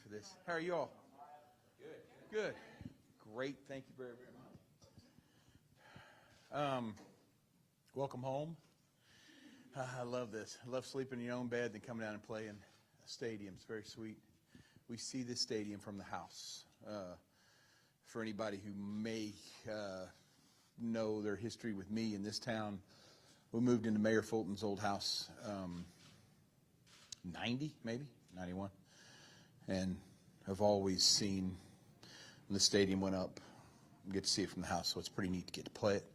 for this. How are you all? Good. Good. Great. Thank you very, very much. Welcome home. I love this. I love sleeping in your own bed and coming down and playing a stadium. It's very sweet. We see this stadium from the house. For anybody who may know their history with me in this town, we moved into Mayor Fulton's old house 90, maybe, 91. And I've always seen when the stadium went up, we get to see it from the house, so it's pretty neat to get to play it,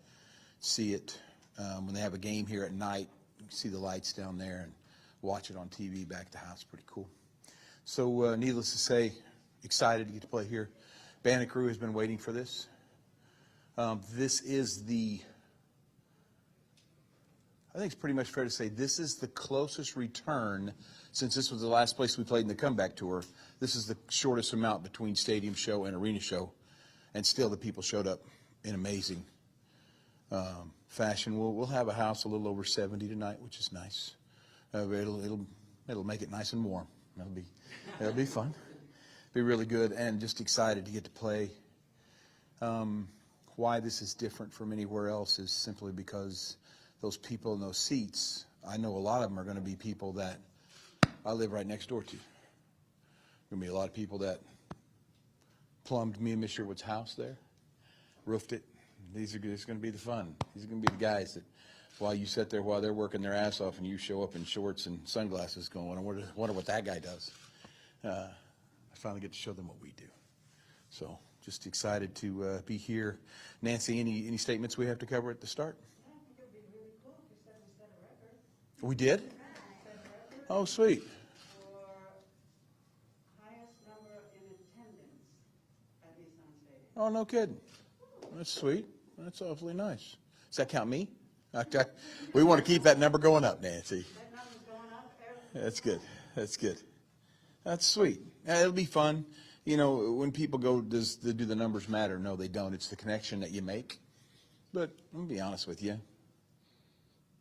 see it. When they have a game here at night, you can see the lights down there and watch it on TV back at the house. Pretty cool. So needless to say, excited to get to play here. Band and crew has been waiting for this. This is I think it's pretty much fair to say this is the closest return, since this was the last place we played in the comeback tour. This is the shortest amount between stadium show and arena show, and still the people showed up in amazing fashion. We'll have a house a little over 70 tonight, which is nice. It'll make it nice and warm. That'll be fun. Be really good, and just excited to get to play. Why this is different from anywhere else is simply because those people in those seats, I know a lot of them are going to be people that I live right next door to. Going to be a lot of people that plumbed me and Miss Sherwood's house there, roofed it. This is going to be the fun. These are going to be the guys that, while you sit there while they're working their ass off and you show up in shorts and sunglasses going, I wonder what that guy does. I finally get to show them what we do. So just excited to be here. Nancy, any statements we have to cover at the start? Yeah, I think it would be really cool if you said we set a record. We did? Oh, sweet. For highest number in attendance at Nissan Stadium. Oh, no kidding. That's sweet. That's awfully nice. Does that count me? Okay. We want to keep that number going up, Nancy. That number's going up every That's good. That's good. That's sweet. It'll be fun. You know, when people go, do the numbers matter? No, they don't. It's the connection that you make. But I'm going to be honest with you.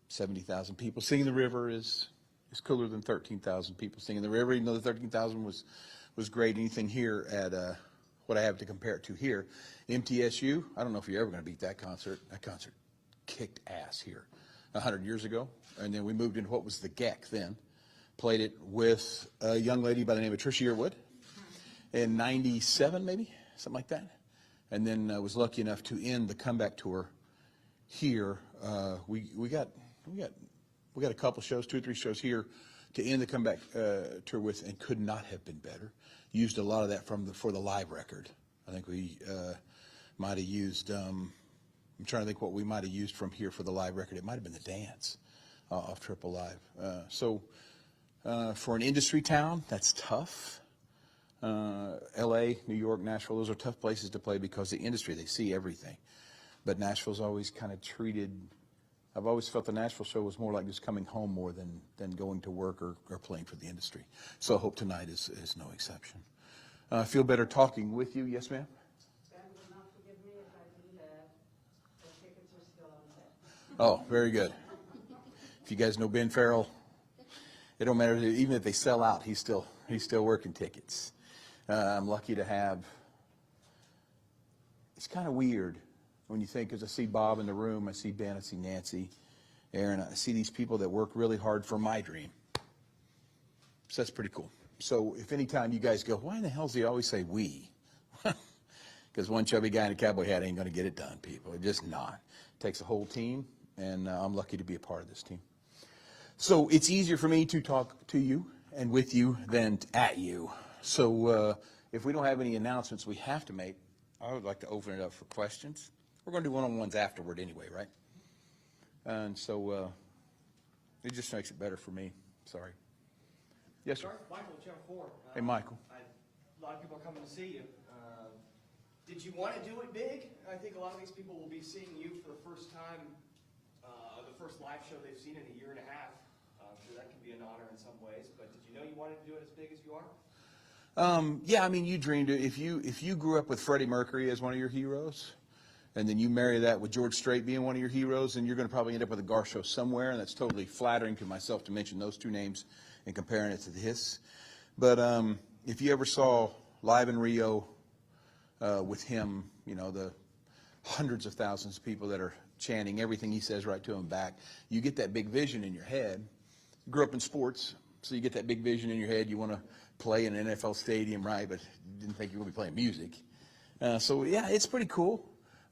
70,000 people. Singing the River is cooler than 13,000 people singing the River, even though the 13,000 was great. Anything here at what I have to compare it to here, MTSU, I don't know if you're ever going to beat that concert. That concert kicked ass here 100 years ago. And then we moved into what was the GEC then. Played it with a young lady by the name of Tricia Yearwood in 97, maybe, something like that. And then I was lucky enough to end the comeback tour here. We got a couple shows, 2 or 3 shows here to end the comeback tour with, and could not have been better. Used a lot of that for the live record. I think we might have used. I'm trying to think what we might have used from here for the live record. It might have been the dance off Triple Live. For an industry town, that's tough. L.A., New York, Nashville, those are tough places to play because the industry, they see everything. But Nashville's always kind of treated, I've always felt the Nashville show was more like just coming home more than going to work or playing for the industry. So I hope tonight is no exception. I feel better talking with you. Yes, ma'am? Ben will not forgive me if I do that. The tickets are still on sale. Oh, very good. If you guys know Ben Farrell, it don't matter, even if they sell out, he's still working tickets. I'm lucky to have, it's kind of weird when you think, because I see Bob in the room, I see Ben, I see Nancy, Aaron, I see these people that work really hard for my dream. So that's pretty cool. So if any time you guys go, why in the hell does he always say we? Because one chubby guy in a cowboy hat ain't going to get it done, people. It's just not. It takes a whole team, and I'm lucky to be a part of this team. So it's easier for me to talk to you and with you than at you. So if we don't have any announcements we have to make, I would like to open it up for questions. We're going to do one-on-ones afterward anyway, right? And so it just makes it better for me. Sorry. Yes, sir. Michael, Channel 4. Hey, Michael. A lot of people are coming to see you. Did you want to do it big? I think a lot of these people will be seeing you for the first time, the first live show they've seen in a year and a half. I'm sure that can be an honor in some ways, but did you know you wanted to do it as big as you are? Yeah, I mean, you dreamed it. If you grew up with Freddie Mercury as one of your heroes, and then you marry that with George Strait being one of your heroes, and you're going to probably end up with a Garth show somewhere, and that's totally flattering to myself to mention those two names and comparing it to his. But if you ever saw Live in Rio with him, you know, the hundreds of thousands of people that are chanting everything he says right to him back, you get that big vision in your head. You grew up in sports, so you get that big vision in your head. You want to play in an NFL stadium, right? But you didn't think you were going to be playing music. So, yeah, it's pretty cool.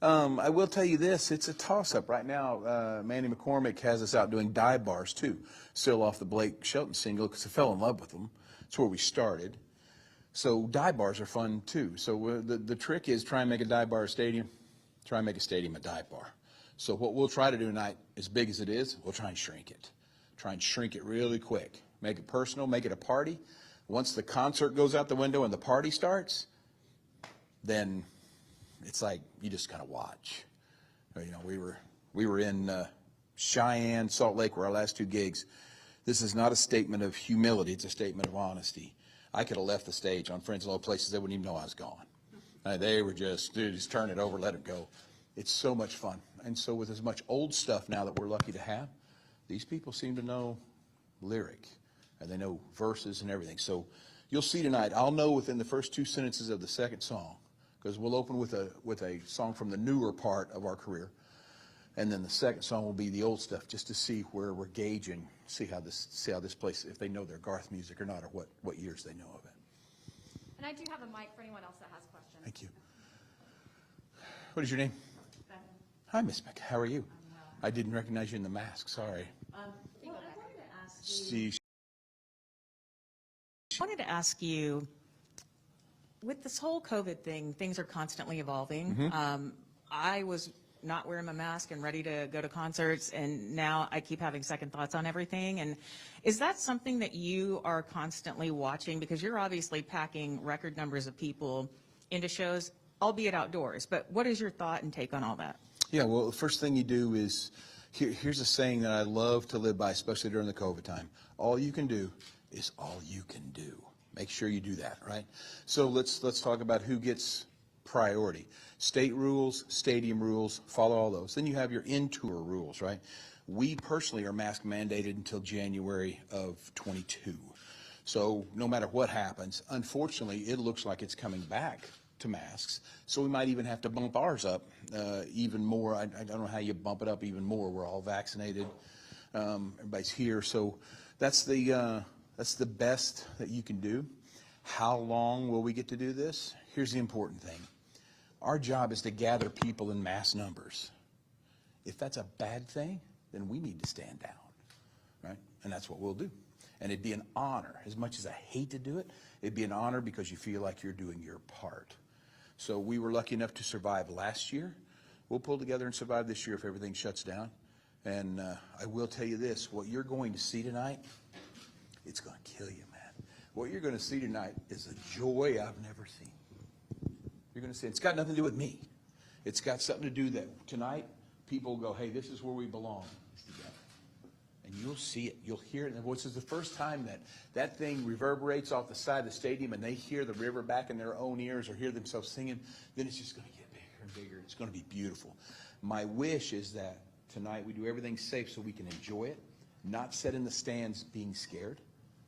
I will tell you this, it's a toss-up. Right now, Manny McCormick has us out doing dive bars, too. Still off the Blake Shelton single, because I fell in love with them. That's where we started. So dive bars are fun, too. So the trick is try and make a dive bar a stadium. Try and make a stadium a dive bar. So what we'll try to do tonight, as big as it is, we'll try and shrink it. Try and shrink it really quick. Make it personal, make it a party. Once the concert goes out the window and the party starts, then it's like you just kind of watch. You know, we were in Cheyenne, Salt Lake were our last 2 gigs. This is not a statement of humility, it's a statement of honesty. I could have left the stage on Friends in Low Places, they wouldn't even know I was gone. They were just, dude, just turn it over, let it go. It's so much fun. And so with as much old stuff now that we're lucky to have, these people seem to know lyric, and they know verses and everything. So you'll see tonight, I'll know within the first 2 sentences of the second song, because we'll open with a song from the newer part of our career, and then the second song will be the old stuff, just to see where we're gauging, see how this place, if they know their Garth music or not, or what years they know of it. And I do have a mic for anyone else that has questions. Thank you. What is your name? Beth. Hi, Miss Beck. How are you? I didn't recognize you in the mask. Sorry. Well, I wanted to ask See, you, with this whole COVID thing, things are constantly evolving. Mm-hmm. I was not wearing my mask and ready to go to concerts, and now I keep having second thoughts on everything. And is that something that you are constantly watching? Because you're obviously packing record numbers of people into shows, albeit outdoors. But what is your thought and take on all that? yeah, well, the first thing you do is, here's a saying that I love to live by, especially during the COVID time. All you can do is all you can do. Make sure you do that, right? So let's talk about who gets priority. State rules, stadium rules, follow all those. Then you have your in-tour rules, right? We personally are mask mandated until January of 22. So no matter what happens, unfortunately, it looks like it's coming back to masks. So we might even have to bump ours up even more. I don't know how you bump it up even more. We're all vaccinated. Everybody's here. So that's the best that you can do. How long will we get to do this? Here's the important thing. Our job is to gather people in mass numbers. If that's a bad thing, then we need to stand down, right? And that's what we'll do. And it'd be an honor. As much as I hate to do it, it'd be an honor because you feel like you're doing your part. So we were lucky enough to survive last year. We'll pull together and survive this year if everything shuts down. And I will tell you this, what you're going to see tonight, it's going to kill you, man. What you're going to see tonight is a joy I've never seen. You're going to see, it's got nothing to do with me. It's got something to do that tonight, people go, hey, this is where we belong. And you'll see it, you'll hear it in their voices. The first time that thing reverberates off the side of the stadium and they hear the river back in their own ears or hear themselves singing, then it's just going to get bigger and bigger. It's going to be beautiful. My wish is that tonight we do everything safe so we can enjoy it, not sit in the stands being scared.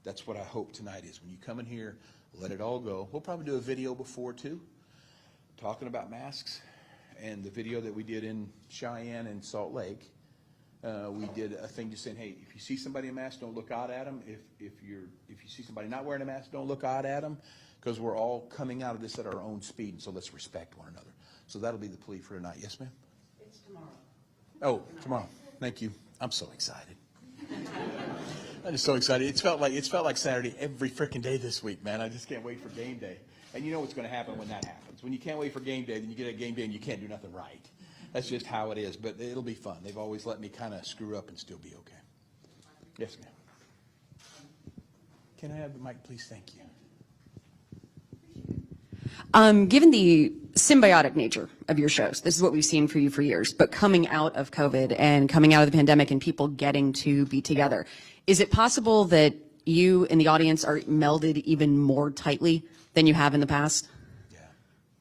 That's what I hope tonight is. When you come in here, let it all go. We'll probably do a video before, too, talking about masks. And the video that we did in Cheyenne and Salt Lake, we did a thing just saying, hey, if you see somebody in a mask, don't look odd at them. If you see somebody not wearing a mask, don't look odd at them, because we're all coming out of this at our own speed, and so let's respect one another. So that'll be the plea for tonight. Yes, ma'am? It's tomorrow. Oh, tomorrow. Thank you. I'm so excited. I'm just so excited. It's felt like Saturday every freaking day this week, man. I just can't wait for game day. And you know what's going to happen when that happens. When you can't wait for game day, then you get a game day and you can't do nothing right. That's just how it is, but it'll be fun. They've always let me kind of screw up and still be okay. Yes, ma'am. Can I have the mic, please? Thank you. Given the symbiotic nature of your shows, this is what we've seen for you for years, but coming out of COVID and coming out of the pandemic and people getting to be together, is it possible that you and the audience are melded even more tightly than you have in the past? Yeah.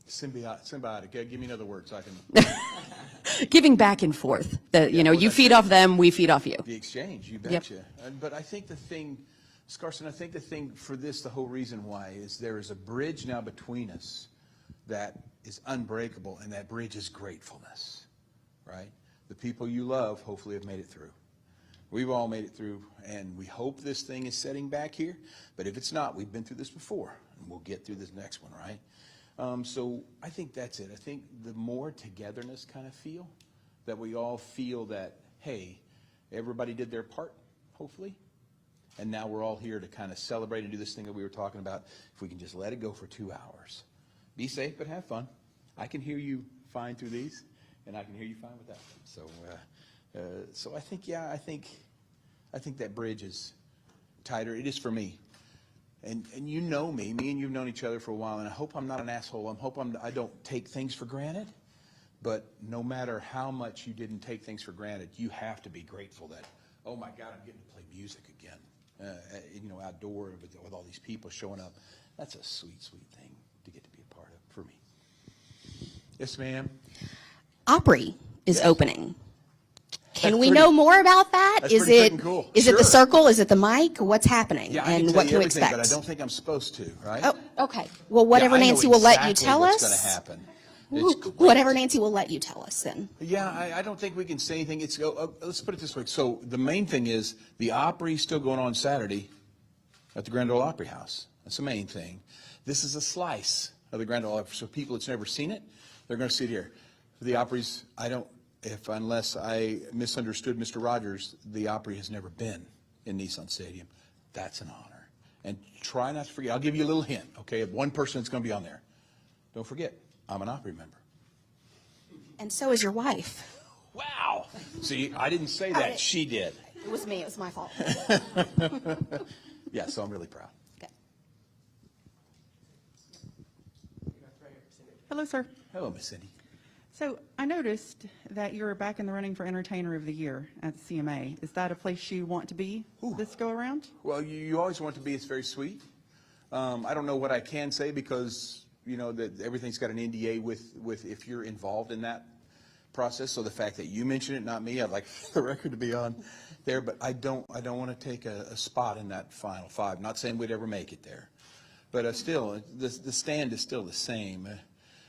Symbiotic. Give me another word so I can... Giving back and forth. That, you know, you feed off them, we feed off you. The exchange, you betcha. But I think the thing Scarson, I think the thing for this, the whole reason why, is there is a bridge now between us that is unbreakable, and that bridge is gratefulness, right? The people you love hopefully have made it through. We've all made it through, and we hope this thing is setting back here, but if it's not, we've been through this before, and we'll get through this next one, right? So I think that's it. I think the more togetherness kind of feel, that we all feel that, hey, everybody did their part, hopefully, and now we're all here to kind of celebrate and do this thing that we were talking about. If we can just let it go for 2 hours. Be safe, but have fun. I can hear you fine through these, and I can hear you fine without them. So I think, yeah, I think that bridge is tighter. It is for me. And you know me and you've known each other for a while, and I hope I'm not an asshole. I don't take things for granted. But no matter how much you didn't take things for granted, you have to be grateful that, oh my God, I'm getting to play music again. Outdoor with all these people showing up. That's a sweet, sweet thing to get to be a part of for me. Yes, ma'am. Opry is Yes. opening. Can That's we pretty- know more about that? that's Is pretty it freaking cool. is it Sure. the circle? Is it the mic? What's happening? Yeah, I and can tell what you can we everything, expect? but I don't think I'm supposed to, right? Oh, okay. Well, whatever Yeah, I know Nancy will let you exactly tell what's us. going to happen. It's great. Whatever Nancy will let you tell us then. Yeah, I don't think we can say anything. Let's put it this way. So the main thing is the Opry is still going on Saturday at the Grand Ole Opry House. That's the main thing. This is a slice of the Grand Ole Opry. So people that's never seen it, they're going to see it here. For the Opry's, unless I misunderstood Mr. Rogers, the Opry has never been in Nissan Stadium. That's an honor. And try not to forget. I'll give you a little hint, okay, of one person that's going to be on there. Don't forget, I'm an Opry member. And so is your wife. Wow. See, I didn't say that. She did. It was me. It was my fault. Yeah, so I'm really proud. Okay. Hello, sir. Hello, Miss Cindy. So I noticed that you're back in the running for Entertainer of the Year at the CMA. Is that a place you want to be this go around? Well, you always want to be. It's very sweet. I don't know what I can say because, that everything's got an NDA with if you're involved in that process. So the fact that you mentioned it, not me, I'd like the record to be on there. But I don't want to take a spot in that final five. Not saying we'd ever make it there. But still, the stand is still the same.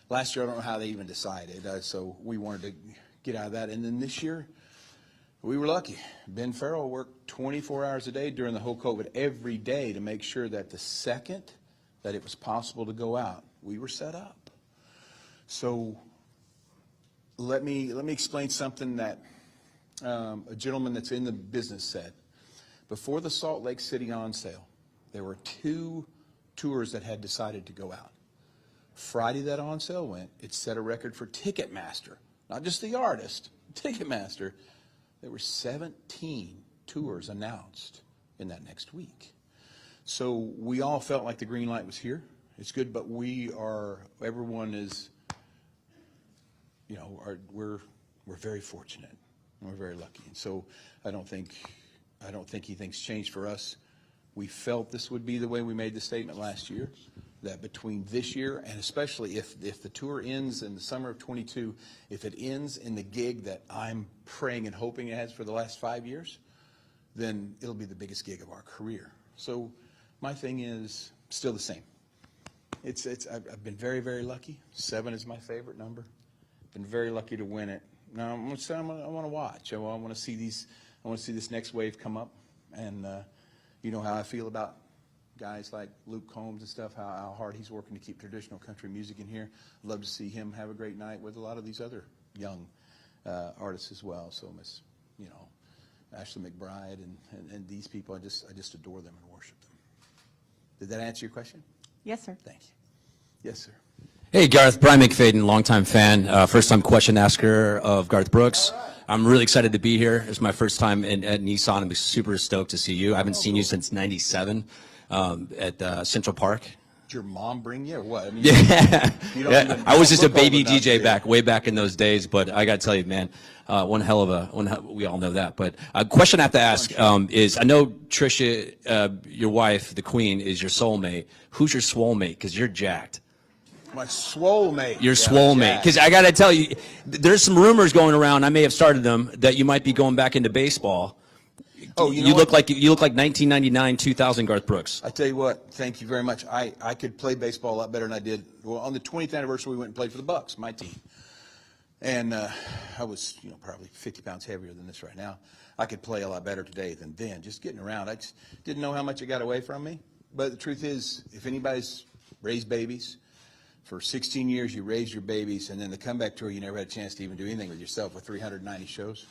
Last year, I don't know how they even decided, so we wanted to get out of that. And then this year, we were lucky. Ben Farrell worked 24 hours a day during the whole COVID, every day, to make sure that the second that it was possible to go out, we were set up. So let me explain something that a gentleman that's in the business said. Before the Salt Lake City on sale, there were 2 tours that had decided to go out. Friday that on sale went, it set a record for Ticketmaster, not just the artist, Ticketmaster. There were 17 tours announced in that next week. So we all felt like the green light was here. It's good, but everyone is, we're very fortunate. We're very lucky. And so I don't think anything's changed for us. We felt this would be the way we made the statement last year, that between this year and especially if the tour ends in the summer of 22, if it ends in the gig that I'm praying and hoping it has for the last 5 years, then it'll be the biggest gig of our career. So my thing is still the same. I've been very, very lucky. 7 is my favorite number. Been very lucky to win it. Now I want to watch. I want to see this next wave come up, and you know how I feel about guys like Luke Combs and stuff, how hard he's working to keep traditional country music in here. I'd love to see him have a great night with a lot of these other young artists as well. So Ashley McBride and these people, I just adore them and worship them. Did that answer your question? Yes, sir. Thank you. Yes, sir. Hey, Garth, Brian McFadden, longtime fan, first-time question asker of Garth Brooks. I'm really excited to be here. It's my first time at Nissan. I'm super stoked to see you. I haven't seen you since '97 at Central Park. Did your mom bring you or what? I mean, Yeah, you don't even I was just a look old baby enough DJ to- way back in those days. But I got to tell you, man, we all know that. But a question I have to ask is, I know Trisha, your wife, the Queen, is your soulmate. Who's your swole mate? Because you're jacked. My swole mate. Your Yeah, swole mate. Jack. Because I got to tell you, there's some rumors going around, I may have started them, that you might be going back into baseball. Oh, you know you what? look like 1999, 2000 Garth Brooks. I tell you what, thank you very much. I could play baseball a lot better than I did. Well, on the 20th anniversary, we went and played for the Bucks, my team. And I was, probably 50 pounds heavier than this right now. I could play a lot better today than then. Just getting around, I just didn't know how much it got away from me. But the truth is, if anybody's raised babies, for 16 years you raised your babies, and then the comeback tour, you never had a chance to even do anything with yourself with 390 shows.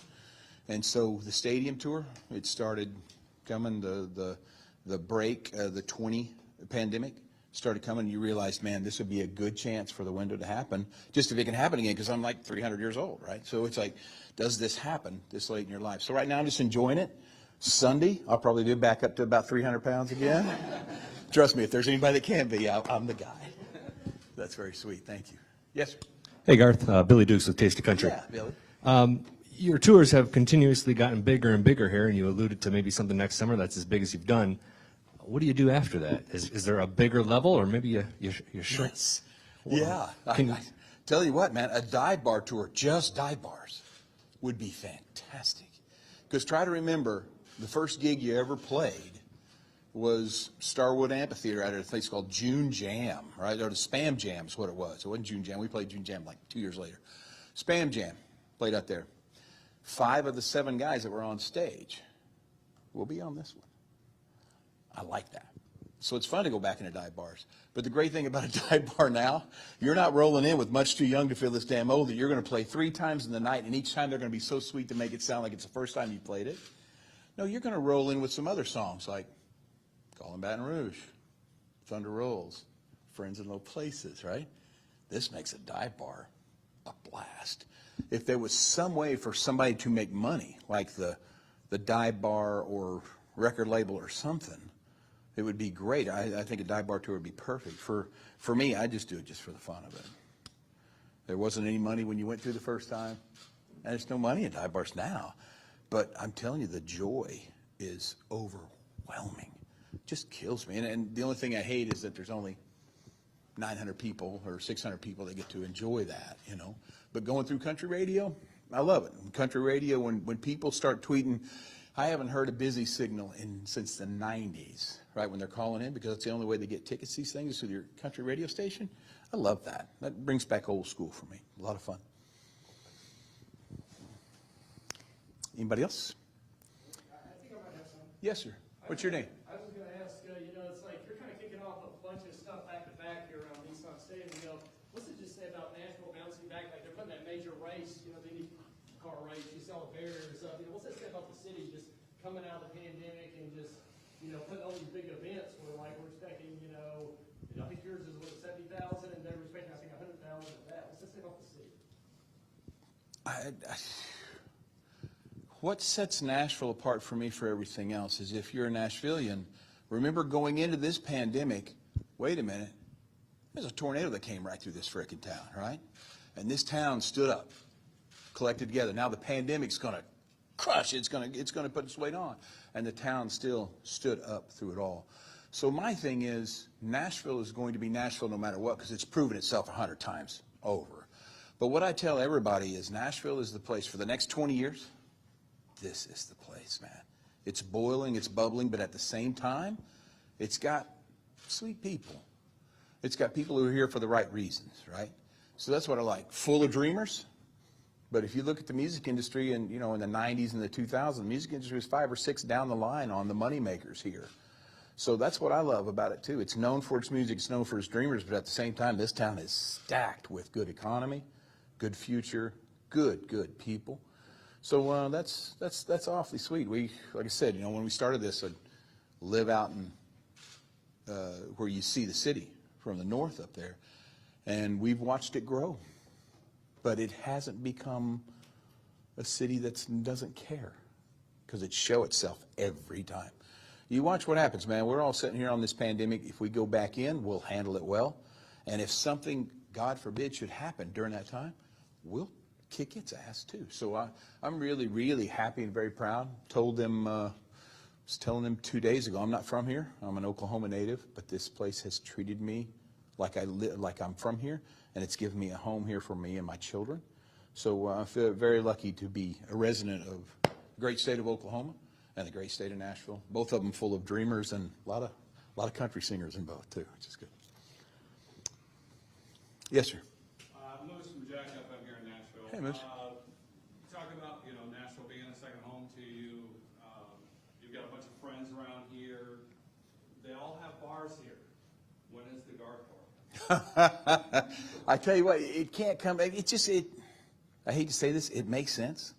And so the stadium tour, it started coming, the break, the 20 pandemic started coming, and you realized, man, this would be a good chance for the window to happen, just if it can happen again, because I'm like 300 years old, right? So it's like, does this happen this late in your life? So right now I'm just enjoying it. Sunday, I'll probably be back up to about 300 pounds again. Trust me, if there's anybody that can be, I'm the guy. That's very sweet. Thank you. Yes, sir. Hey, Garth. Billy Dukes with Taste of Country. Yeah, Billy. Your tours have continuously gotten bigger and bigger here, and you alluded to maybe something next summer that's as big as you've done. What do you do after that? Is there a bigger level, or maybe you shrink? Yeah. I tell you what, man, a dive bar tour, just dive bars, would be fantastic. Because try to remember, the first gig you ever played was Starwood Amphitheater at a place called June Jam, right? Or the Spam Jam is what it was. It wasn't June Jam. We played June Jam like 2 years later. Spam Jam played out there. 5 of the 7 guys that were on stage will be on this one. I like that. So it's fun to go back into dive bars. But the great thing about a dive bar now, you're not rolling in with much too young to feel this damn old, that you're going to play 3 times in the night, and each time they're going to be so sweet to make it sound like it's the first time you played it. No, you're going to roll in with some other songs like Callin' Baton Rouge, Thunder Rolls, Friends in Low Places, right? This makes a dive bar a blast. If there was some way for somebody to make money, like the dive bar or record label or something, it would be great. I think a dive bar tour would be perfect. For me, I just do it just for the fun of it. There wasn't any money when you went through the first time, and there's no money in dive bars now. But I'm telling you, the joy is overwhelming. It just kills me. And the only thing I hate is that there's only 900 people or 600 people that get to enjoy that, But going through country radio, I love it. Country radio, when people start tweeting, I haven't heard a busy signal since the 90s, right, when they're calling in, because that's the only way they get tickets to these things is through your country radio station. I love that. That brings back old school for me. A lot of fun. Anybody else? I think I might have some. Yes, sir. What's your name? I was going to ask, it's like you're kind of kicking off a bunch of stuff back to back here around Nissan Stadium. What's it just say about Nashville bouncing back? Like they're putting that major race, the Indy car race, you saw the Bears. What's that say about the city just coming out of the pandemic and just, putting all these big events where like we're expecting, I think yours is what, 70,000 and they were expecting, I think 100,000 of that. What's that say about the city? What sets Nashville apart for me for everything else is if you're a Nashvilleian, remember going into this pandemic, wait a minute, there's a tornado that came right through this frickin' town, right? And this town stood up, collected together. Now the pandemic's going to crush, it's going to put its weight on. And the town still stood up through it all. So my thing is, Nashville is going to be Nashville no matter what, because it's proven itself 100 times over. But what I tell everybody is Nashville is the place for the next 20 years. This is the place, man. It's boiling, it's bubbling, but at the same time, it's got sweet people. It's got people who are here for the right reasons, right? So that's what I like. Full of dreamers. But if you look at the music industry and, in the 90s and the 2000s, the music industry was 5 or 6 down the line on the money makers here. So that's what I love about it, too. It's known for its music, it's known for its dreamers, but at the same time, this town is stacked with good economy, good future, good people. So that's awfully sweet. We, like I said, when we started this, I'd live out in where you see the city from the north up there, and we've watched it grow. But it hasn't become a city that doesn't care, because it shows itself every time. You watch what happens, man. We're all sitting here on this pandemic. If we go back in, we'll handle it well. And if something, God forbid, should happen during that time, we'll kick its ass too. So I'm really, really happy and very proud. Told them, was telling them 2 days ago, I'm not from here. I'm an Oklahoma native, but this place has treated me like I'm from here, and it's given me a home here for me and my children. So I feel very lucky to be a resident of the great state of Oklahoma and the great state of Nashville. Both of them full of dreamers and a lot of country singers in both too, which is good. Yes, sir. Moose from Jack up here in Nashville. Hey, Moose. Talking about, Nashville being a second home to you. You've got a bunch of friends around here. They all have bars here. When is the Garth bar? I tell you what, it can't come. It just I hate to say this, it makes sense.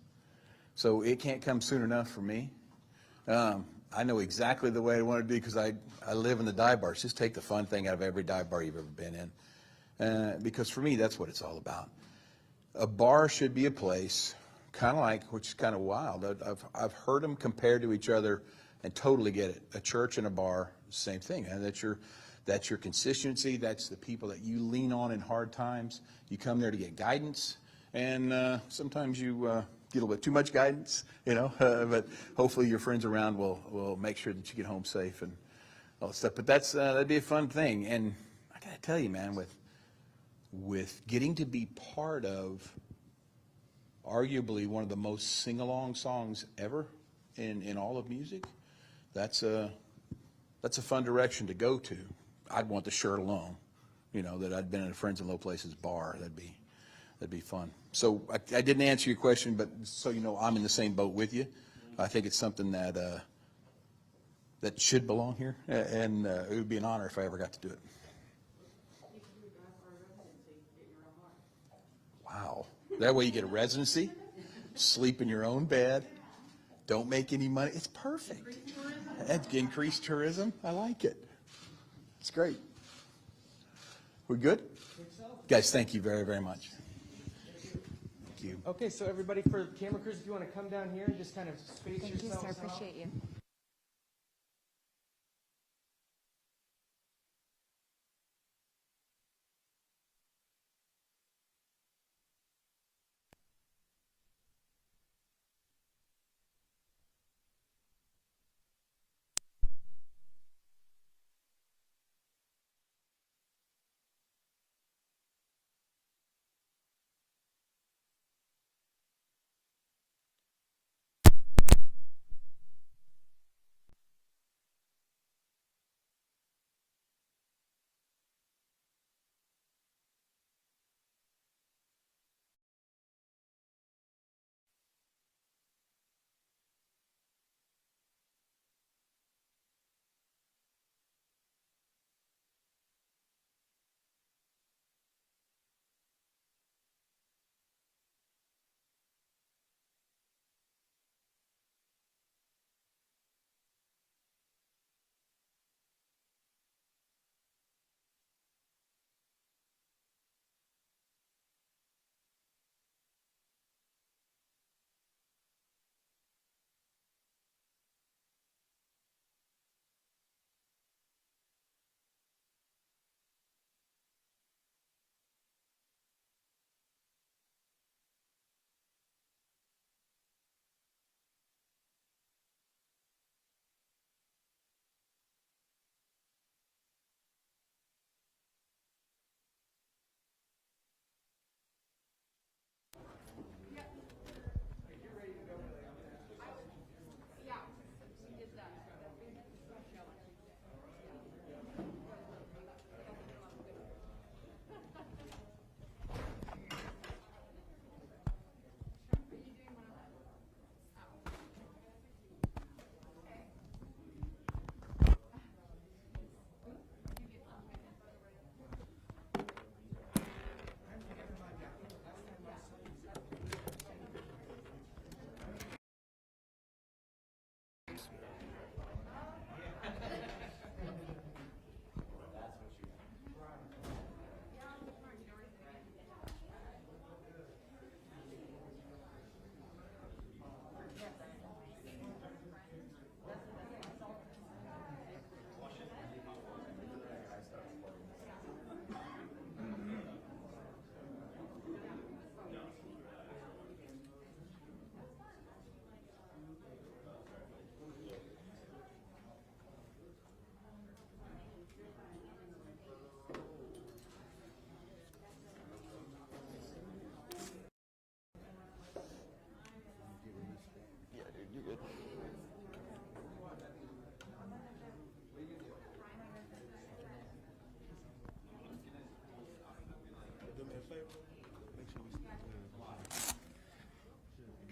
So it can't come soon enough for me. I know exactly the way I want to do because I live in the dive bars. Just take the fun thing out of every dive bar you've ever been in. Because for me, that's what it's all about. A bar should be a place, kind of like, which is kind of wild. I've heard them compared to each other and totally get it. A church and a bar, same thing. And that's your consistency. That's the people that you lean on in hard times. You come there to get guidance, and sometimes you get a little bit too much guidance, but hopefully your friends around will make sure that you get home safe and all that stuff. But that'd be a fun thing. And I gotta tell you, man, with getting to be part of arguably one of the most sing-along songs ever in all of music, that's a fun direction to go to. I'd want the shirt alone, that I'd been in a Friends in Low Places bar. That'd be fun. So I didn't answer your question, but so you know, I'm in the same boat with you. I think it's something that should belong here, and it would be an honor if I ever got to do it. Wow. That way you get a residency, sleep in your own bed, don't make any money. It's perfect. And increase tourism. I like it. It's great. We good? Guys, thank you very, very much. Thank you. Okay, so everybody, for camera crews, if you want to come down here and just kind of space Thank you, yourselves sir. out. Appreciate you.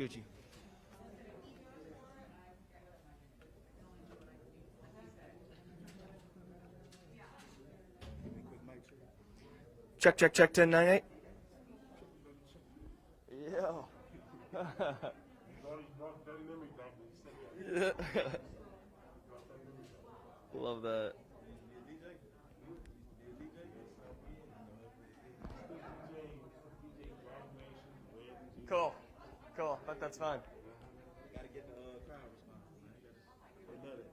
Gucci. Check, check, check, 1098. Yeah. Yeah. Love that. Cool. Cool. But that's fine. Gotta get the crowd response, man. They love it.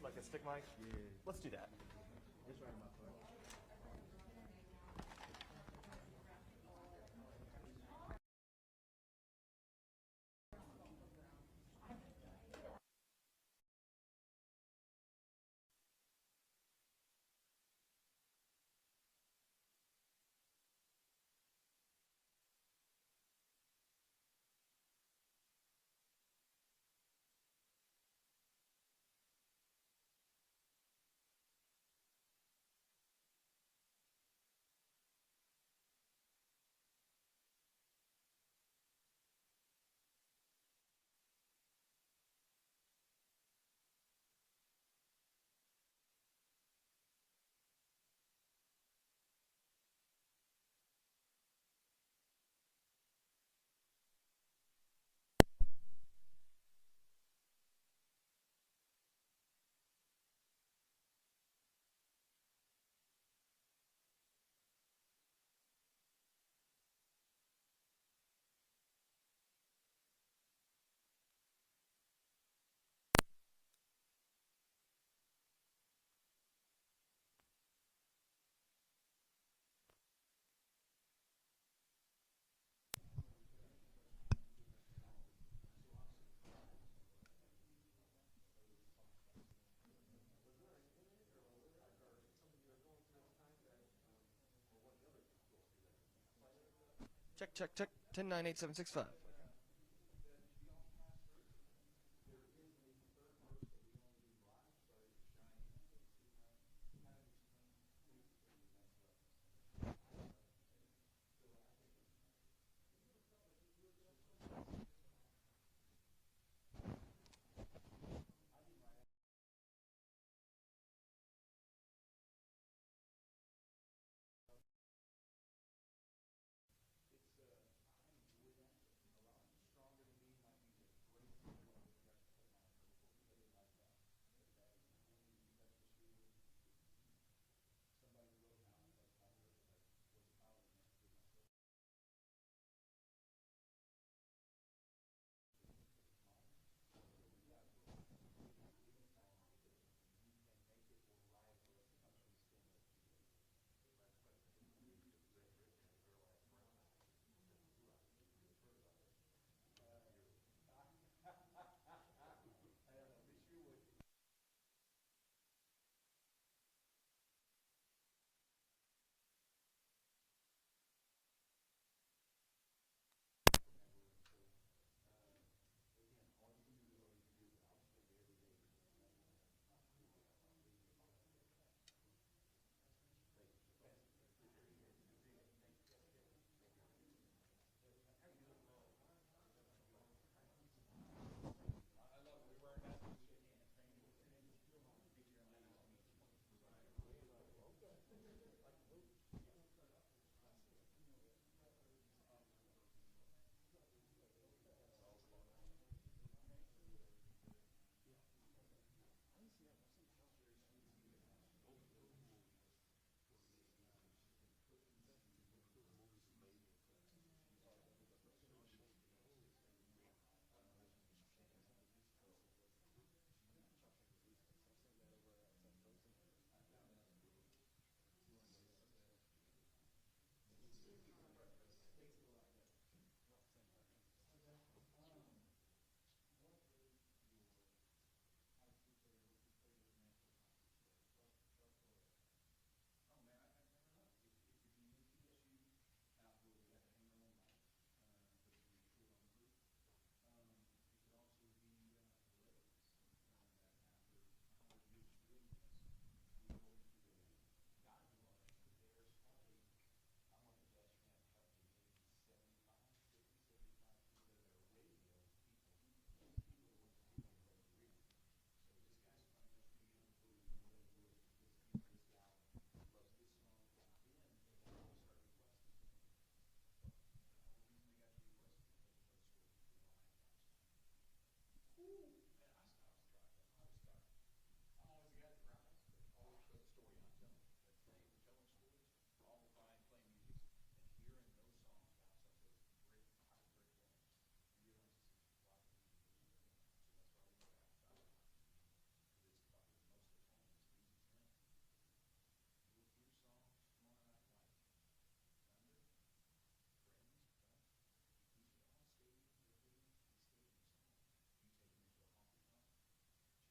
Like a stick mic? Yeah. Let's do that. It's right in my phone. Check, check, check. 1098 765.